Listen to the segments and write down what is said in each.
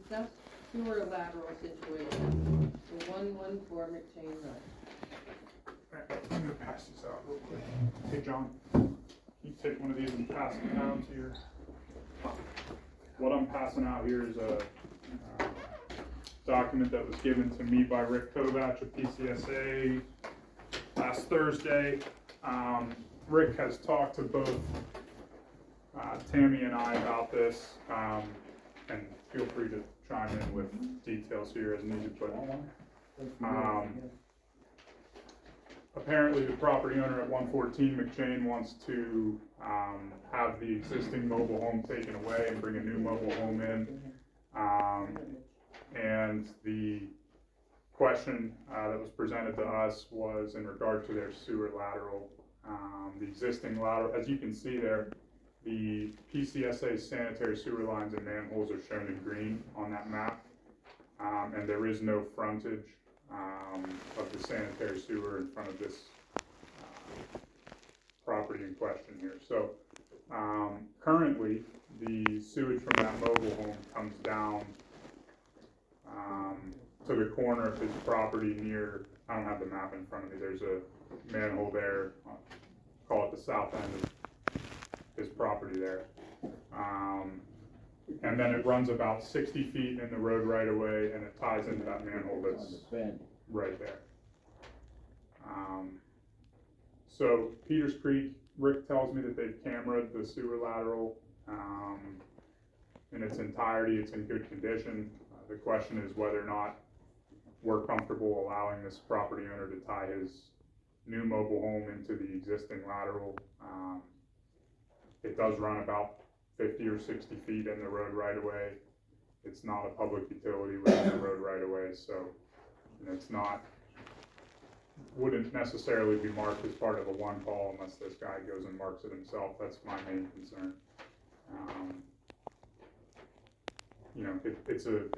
discuss sewer lateral situation for 114 McChain Road. I'm gonna pass this out real quick. Hey, John, can you take one of these and pass it down to your... What I'm passing out here is a document that was given to me by Rick Kovach of PCSA last Thursday. Rick has talked to both Tammy and I about this, and feel free to chime in with details here as needed, but apparently the property owner at 114 McChain wants to have the existing mobile home taken away and bring a new mobile home in. And the question that was presented to us was in regard to their sewer lateral. The existing lateral, as you can see there, the PCSA sanitary sewer lines and manholes are shown in green on that map. And there is no frontage of the sanitary sewer in front of this property in question here. So currently the sewage from that mobile home comes down to the corner of his property near, I don't have the map in front of me, there's a manhole there, call it the south end of his property there. And then it runs about 60 feet in the road right away, and it ties into that manhole that's right there. So Peters Creek, Rick tells me that they've cameraed the sewer lateral in its entirety. It's in good condition. The question is whether or not we're comfortable allowing this property owner to tie his new mobile home into the existing lateral. It does run about 50 or 60 feet in the road right away. It's not a public utility within the road right away, so it's not, wouldn't necessarily be marked as part of a one call unless this guy goes and marks it himself. That's my main concern.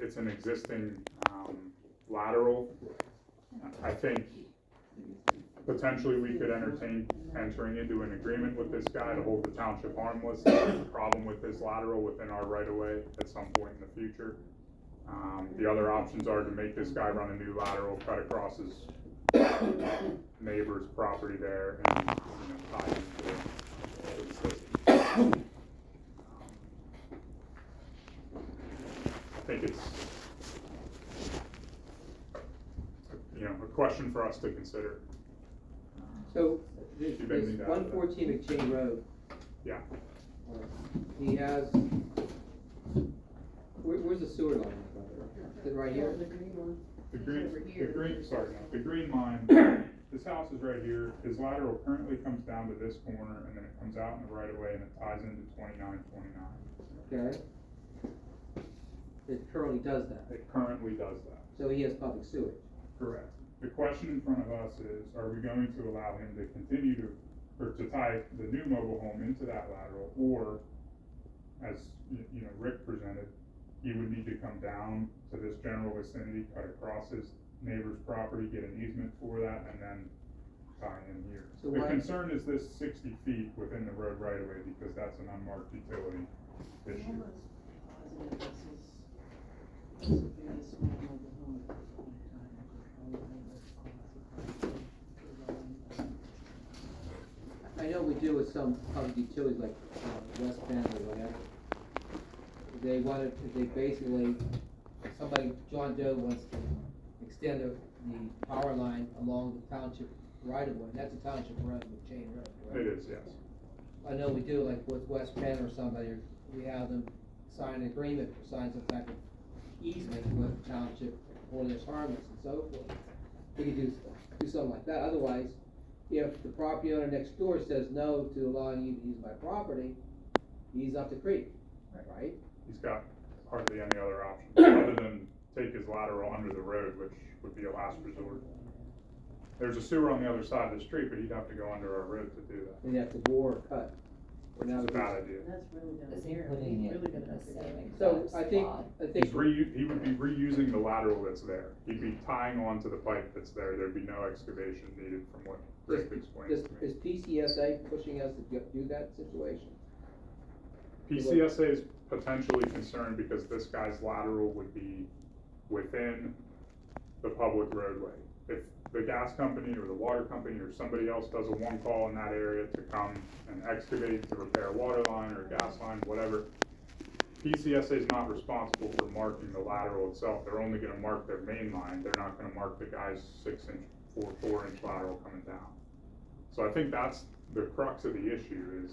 It's an existing lateral. I think potentially we could entertain entering into an agreement with this guy to hold the township harmless if there's a problem with this lateral within our right of way at some point in the future. The other options are to make this guy run a new lateral, cut across his neighbor's property there, and tie into the system. I think it's a question for us to consider. So this 114 McChain Road. Yeah. He has. Where's the sewer line? Is it right here? The green one. The green line. This house is right here. His lateral currently comes down to this corner, and then it comes out in the right of way, and it ties into 2929. Okay. It currently does that. It currently does that. So he has public sewage. Correct. The question in front of us is, are we going to allow him to continue to tie the new mobile home into that lateral, or, as Rick presented, he would need to come down to this general vicinity, cut across his neighbor's property, get an easement for that, and then tie in here. So the concern is this 60 feet within the road right away, because that's an unmarked utility issue. I know we do with some public utilities like West Bend or whatever. They basically, John Doe wants to extend the power line along the township right of way. That's a township road, McChain Road, right? It is, yes. I know we do, like with West Penn or somebody, we have them sign an agreement or sign some type of easement with the township for this harmless and so forth. We could do something like that. Otherwise, if the property owner next door says no to allowing you to use my property, he's up the creek, right? He's got hardly any other option other than take his lateral under the road, which would be a last resort. There's a sewer on the other side of the street, but he'd have to go under our road to do that. He'd have to bore or cut. Which is a bad idea. That's really down Is he here. putting He's it really in gonna have the to same go. So exact I think spot? He would be reusing the lateral that's there. He'd be tying onto the pipe that's there. There'd be no excavation needed from what Rick explained to me. Is PCSA pushing us to do that situation? PCSA is potentially concerned because this guy's lateral would be within the public roadway. If the gas company or the water company or somebody else does a one call in that area to come and excavate to repair a water line or a gas line, whatever, PCSA is not responsible for marking the lateral itself. They're only gonna mark their main line. They're not gonna mark the guy's 6-inch, 4-inch lateral coming down. So I think that's the crux of the issue is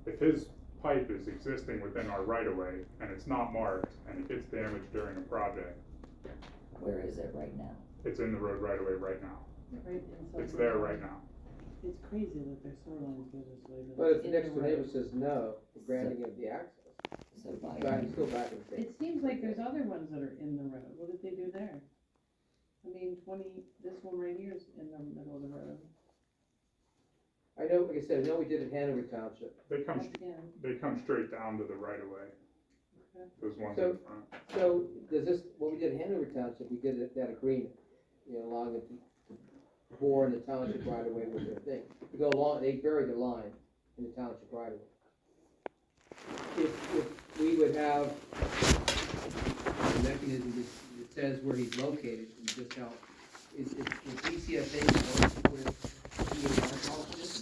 if his pipe is existing within our right of way and it's not marked and it gets damaged during a project, Where is it right now? it's in the road right of way right now. Right inside It's the there road. right now. It's crazy that their sewer lines go this way. But if the In next the door neighbor road. says no, we're granting him the access. So by. Back, still back in the same. It seems like there's other ones that are in the road. What did they do there? I mean, this one right here is in the middle of the road. I know, like I said, I know we did it in Hanover Township. They come, Again, straight down to the right of way. Okay. Those ones So- in front. So, does this, what we did in Hanover Township, we did that agreement, allowing them to bore in the township right away with their thing. To go along, they buried the line in the township right away. If we would have a mechanism that says where he's located, and just how, is DCSA work with the office?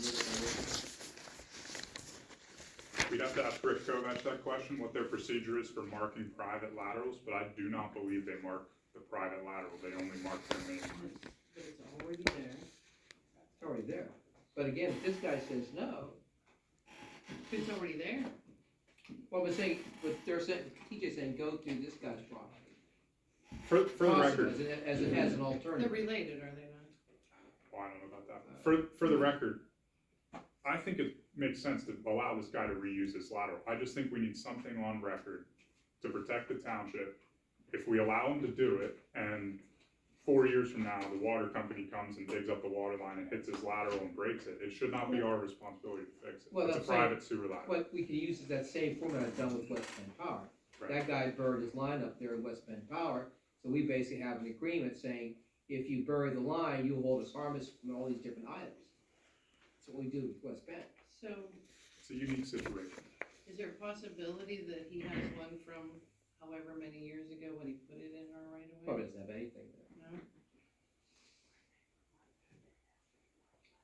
We'd have to ask Rick Kovach that question, what their procedure is for marking private laterals, but I do not believe they mark the private lateral. They only mark their main lines. But it's already there. It's already there. But again, if this guy says no, If it's already there. well, we're saying, but they're saying, TJ's saying, go to this guy's property. For the Possibly, record, as it has an They're alternative. related, are they not? well, I don't know about that. For the record, I think it makes sense to allow this guy to reuse his lateral. I just think we need something on record to protect the township. If we allow him to do it, and 4 years from now, the water company comes and digs up the water line and hits his lateral and breaks it, it should not be our responsibility to fix it. Well, It's a that's saying- private sewer lateral. But we could use that same format I've done with West Bend Power. Right. That guy buried his line up there in West Bend Power, so we basically have an agreement saying, if you bury the line, you hold us harmless from all these different items. That's what we do with West Bend. So, It's a unique situation. is there a possibility that he has one from however many years ago when he put it in our right of way? Probably doesn't have anything there. No?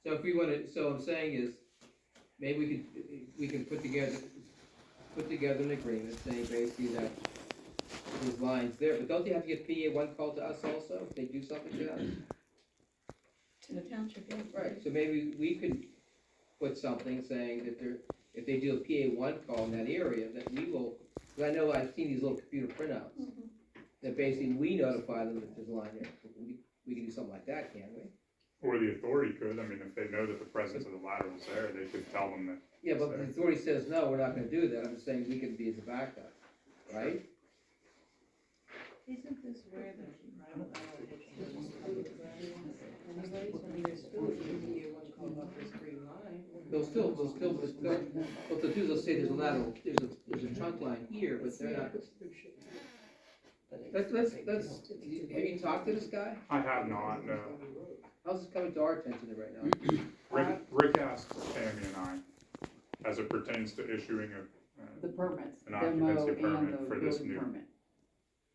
So if we wanna, so what I'm saying is, maybe we can put together an agreement saying basically that his line's there, but don't they have to get PA one call to us also, if they do something to us? To the township, yeah. Right, so maybe we could put something saying that if they do a PA one call in that area, that we will, cause I know I've seen these little computer printouts, that basically we notify them that there's a line there, we can do something like that, can't we? Or the authority could, I mean, if they know that the presence of the lateral is there, they could tell them that. Yeah, but the authority says, no, we're not gonna do that, I'm just saying we can be as a backup, right? Isn't this where the private lateral hits the public right? Anyways, I mean, there's still a PDA one called up this green line. What they'll do, they'll say there's a lateral, there's a trunk line here, but they're not. Let's, have you talked to this guy? I have not, no. How's this coming to our attention right now? Rick asked Tammy and I, as it pertains to issuing The permits, An the occupancy mo permit and the for this building new- permit.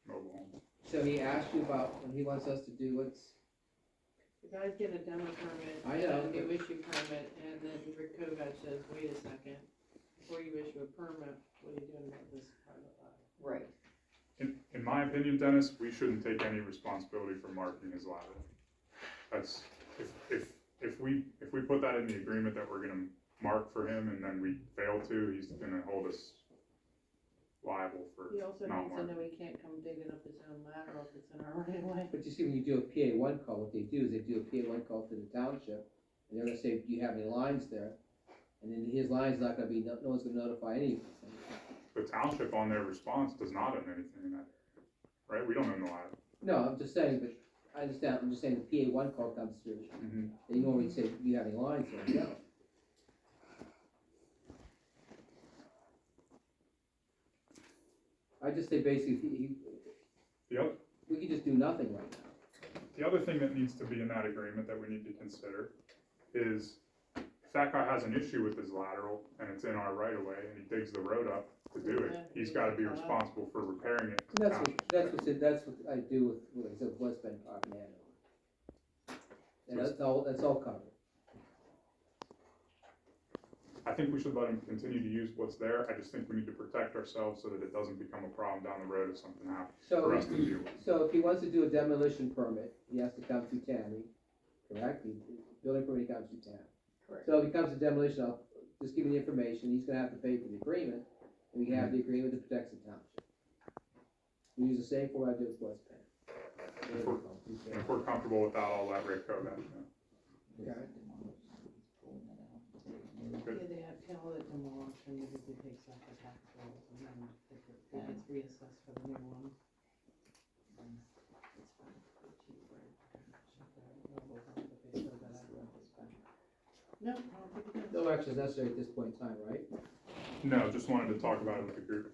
mobile home. So he asked you about, when he wants us to do, what's, The guys get a demo permit, I and know, a new issue permit, and then Rick Kovach says, wait a second, before you issue a permit, what are you doing about this private lateral? Right. In my opinion, Dennis, we shouldn't take any responsibility for marking his lateral. That's, if we put that in the agreement that we're gonna mark for him and then we fail to, he's gonna hold us liable for He also not needs to marking. know he can't come digging up his own lateral if it's in our right of way. but you see, when you do a PA one call, what they do is they do a PA one call to the township, and they're gonna say, do you have any lines there? And then his line's not gonna be, no one's gonna notify any of us. The township on their response does not own anything in that area, right? We don't own the lateral. No, I'm just saying, but I understand, I'm just saying the PA one call comes through. They normally say, do you have any lines there? No. I just say basically, we could just do nothing right now. The other thing that needs to be in that agreement that we need to consider is if that guy has an issue with his lateral and it's in our right of way and he digs the road up to do it, he's gotta be responsible for repairing it. to the township. That's what I do with, like I said, West Bend Park and Hanover. And that's all covered. I think we should let him continue to use what's there, I just think we need to protect ourselves so that it doesn't become a problem down the road if something happens for us to deal with. So if he wants to do a demolition permit, he has to come through Tammy, correct? Building permit comes through Tammy. Correct. So if he comes to demolition, I'll just give you the information, he's gonna have to pay for the agreement, and we have the agreement that protects the township. We use the same form I did with West Penn. If we're comfortable with that, I'll let Rick go then. Okay. Good. Yeah, they have to call it demolition because it takes off the tax rolls and then it gets reassessed for the new one. No, I don't think it is. No action is necessary at this point in time, right? No, just wanted to talk about it with the group.